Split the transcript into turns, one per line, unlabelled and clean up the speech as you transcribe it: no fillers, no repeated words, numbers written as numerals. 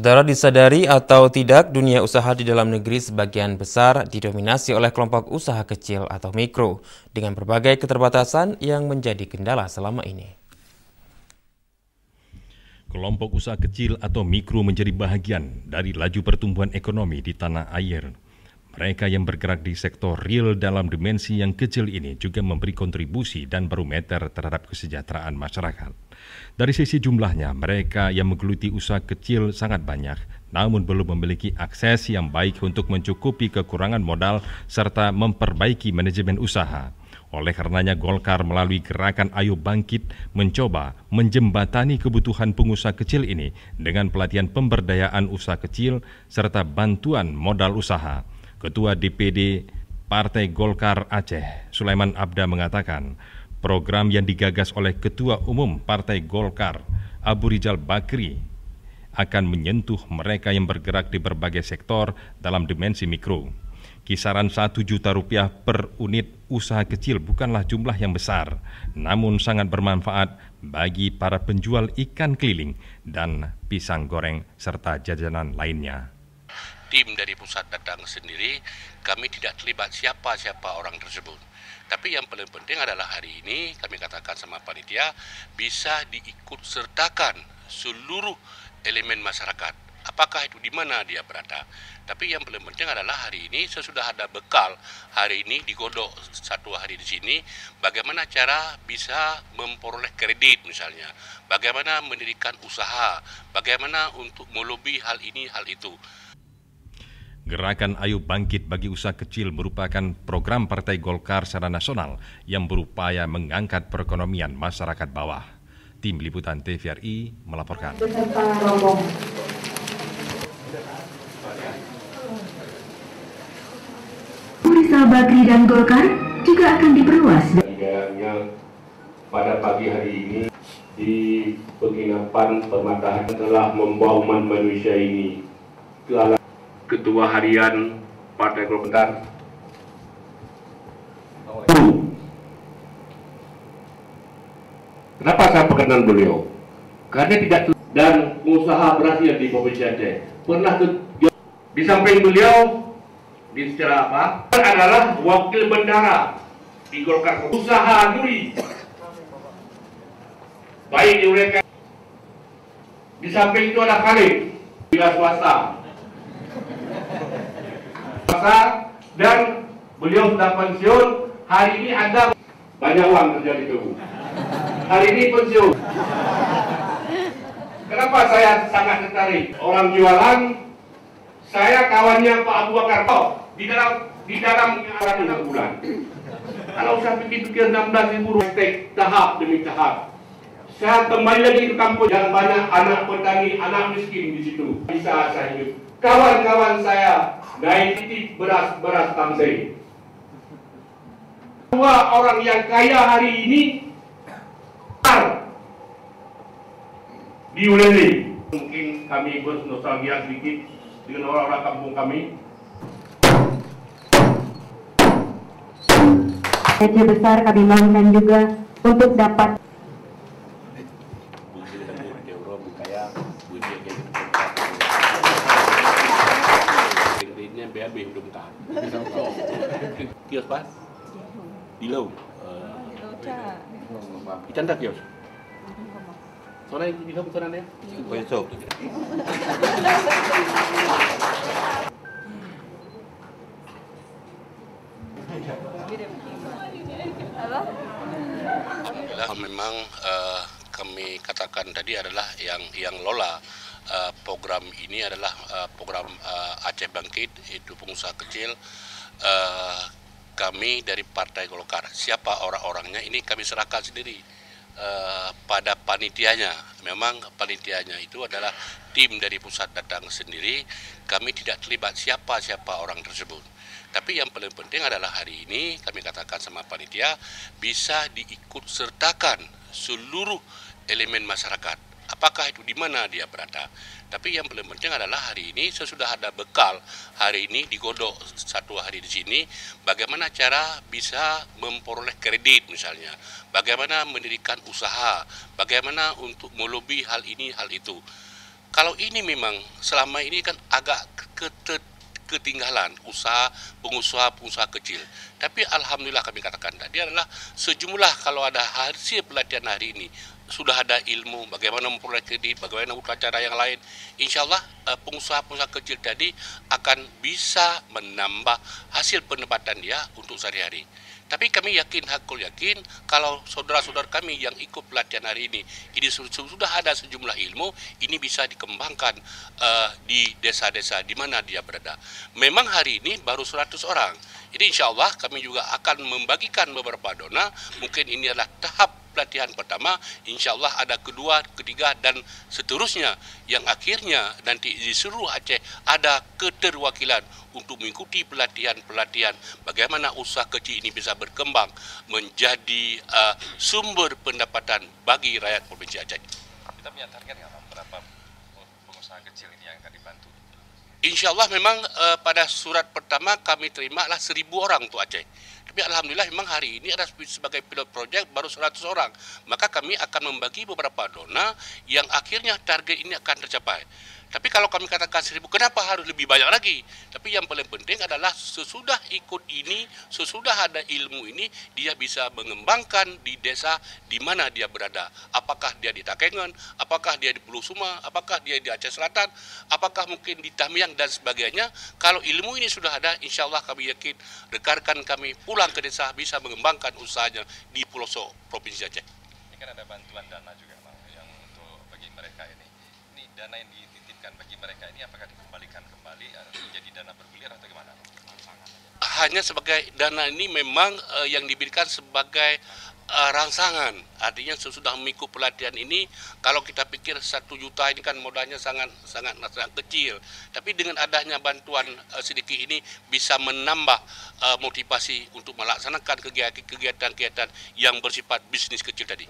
Saudara, disadari atau tidak, dunia usaha di dalam negeri sebagian besar didominasi oleh kelompok usaha kecil atau mikro dengan berbagai keterbatasan yang menjadi kendala selama ini.
Kelompok usaha kecil atau mikro menjadi bahagian dari laju pertumbuhan ekonomi di tanah air. Mereka yang bergerak di sektor real dalam dimensi yang kecil ini juga memberi kontribusi dan barometer terhadap kesejahteraan masyarakat. Dari sisi jumlahnya, mereka yang menggeluti usaha kecil sangat banyak, namun belum memiliki akses yang baik untuk mencukupi kekurangan modal serta memperbaiki manajemen usaha. Oleh karenanya, Golkar melalui gerakan Ayo Bangkit mencoba menjembatani kebutuhan pengusaha kecil ini dengan pelatihan pemberdayaan usaha kecil serta bantuan modal usaha. Ketua DPD Partai Golkar Aceh, Sulaiman Abda mengatakan, program yang digagas oleh Ketua Umum Partai Golkar, Abu Rizal Bakri, akan menyentuh mereka yang bergerak di berbagai sektor dalam dimensi mikro. Kisaran 1 juta rupiah per unit usaha kecil bukanlah jumlah yang besar, namun sangat bermanfaat bagi para penjual ikan keliling dan pisang goreng serta jajanan lainnya.
Tim dari pusat datang sendiri, kami tidak terlibat siapa-siapa orang tersebut. Tapi yang paling penting adalah hari ini kami katakan sama panitia bisa diikut sertakan seluruh elemen masyarakat. Apakah itu di mana dia berada? Tapi yang paling penting adalah hari ini sesudah ada bekal, hari ini digodok 1 hari di sini, bagaimana cara bisa memperoleh kredit misalnya, bagaimana mendirikan usaha, bagaimana untuk melobi hal ini, hal itu.
Gerakan Ayo Bangkit bagi usaha kecil merupakan program Partai Golkar secara nasional yang berupaya mengangkat perekonomian masyarakat bawah. Tim Liputan TVRI melaporkan.
Rizal Bakri dan Golkar juga akan diperluas.
Pada pagi hari ini di penginapan Permata telah membawa umat manusia ini ke alam. Ketua Harian Partai Golkar. Kenapa saya perkenan beliau? Karena tidak dan usaha berhasil di Provinsi Aceh. Pernah di samping beliau di secara apa? Adalah wakil bendara di Golkar. Usaha Nuri. Baik di mereka. Di samping itu ada Khalid, bila swasta. Dan beliau sudah pensiun. Hari ini ada banyak uang terjadi itu. Hari ini pensiun. Kenapa saya sangat tertarik? Orang jualan, saya kawannya Pak Abu Bakar. Di dalam 6 bulan. Kalau saya pikir-pikir 16.000 hashtag tahap demi tahap. Saya kembali lagi ke kampung yang banyak anak petani, anak miskin di situ. Bisa saya hidup. Kawan-kawan saya naik titik beras tamsei. Dua orang yang kaya hari ini di Ulele. Mungkin kami bernostalgia sedikit dengan orang-orang kampung kami.
Aceh besar kami mohonkan juga untuk dapat
kios pas di lau ikan tak kios sore di lau sore ya besok
memang kami katakan tadi adalah yang lola program ini adalah program Aceh Bangkit, itu pengusaha kecil. Kami dari Partai Golkar, siapa orang-orangnya ini kami serahkan sendiri pada panitianya. Memang panitianya itu adalah tim dari pusat datang sendiri, kami tidak terlibat siapa-siapa orang tersebut. Tapi yang paling penting adalah hari ini kami katakan sama panitia bisa diikut sertakan seluruh elemen masyarakat. Apakah itu di mana dia berada? Tapi yang paling penting adalah hari ini sesudah ada bekal, hari ini digodok 1 hari di sini, bagaimana cara bisa memperoleh kredit misalnya, bagaimana mendirikan usaha, bagaimana untuk melobi hal ini, hal itu. Kalau ini memang selama ini kan agak ketinggalan pengusaha kecil. Tapi alhamdulillah kami katakan tadi adalah sejumlah kalau ada hasil pelatihan hari ini sudah ada ilmu bagaimana memperoleh kredit, bagaimana cara yang lain. Insya Allah pengusaha kecil tadi akan bisa menambah hasil pendapatan dia untuk sehari-hari. Tapi kami hakul yakin kalau saudara-saudara kami yang ikut pelatihan hari ini sudah ada sejumlah ilmu, ini bisa dikembangkan di desa-desa di mana dia berada. Memang hari ini baru 100 orang. Jadi insya Allah kami juga akan membagikan beberapa dona, mungkin ini adalah tahap pelatihan pertama, insya Allah ada kedua, ketiga, dan seterusnya yang akhirnya nanti di seluruh Aceh ada keterwakilan untuk mengikuti pelatihan-pelatihan bagaimana usaha kecil ini bisa berkembang menjadi sumber pendapatan bagi rakyat Provinsi Aceh.
Kita punya target nggak berapa pengusaha kecil ini yang akan dibantu?
Insya Allah memang pada surat pertama kami terima adalah 1.000 orang untuk Aceh. Tapi alhamdulillah memang hari ini ada sebagai pilot project baru 100 orang. Maka kami akan membagi beberapa dona yang akhirnya target ini akan tercapai. Tapi kalau kami katakan 1.000, kenapa harus lebih banyak lagi? Tapi yang paling penting adalah sesudah ikut ini, sesudah ada ilmu ini, dia bisa mengembangkan di desa di mana dia berada. Apakah dia di Takengon, apakah dia di Pulau Suma, apakah dia di Aceh Selatan, apakah mungkin di Tamiang dan sebagainya. Kalau ilmu ini sudah ada, insya Allah kami yakin rekan-rekan kami pulang ke desa bisa mengembangkan usahanya di pelosok Provinsi Aceh.
Ini kan ada bantuan dana juga Bang, yang untuk bagi mereka ini. Ini dana yang dititipkan bagi mereka ini apakah dikembalikan kembali menjadi dana bergulir atau gimana?
Hanya sebagai dana ini memang yang diberikan sebagai rangsangan. Artinya sesudah mengikuti pelatihan ini, kalau kita pikir 1 juta ini kan modalnya sangat kecil. Tapi dengan adanya bantuan sedikit ini bisa menambah motivasi untuk melaksanakan kegiatan-kegiatan yang bersifat bisnis kecil tadi.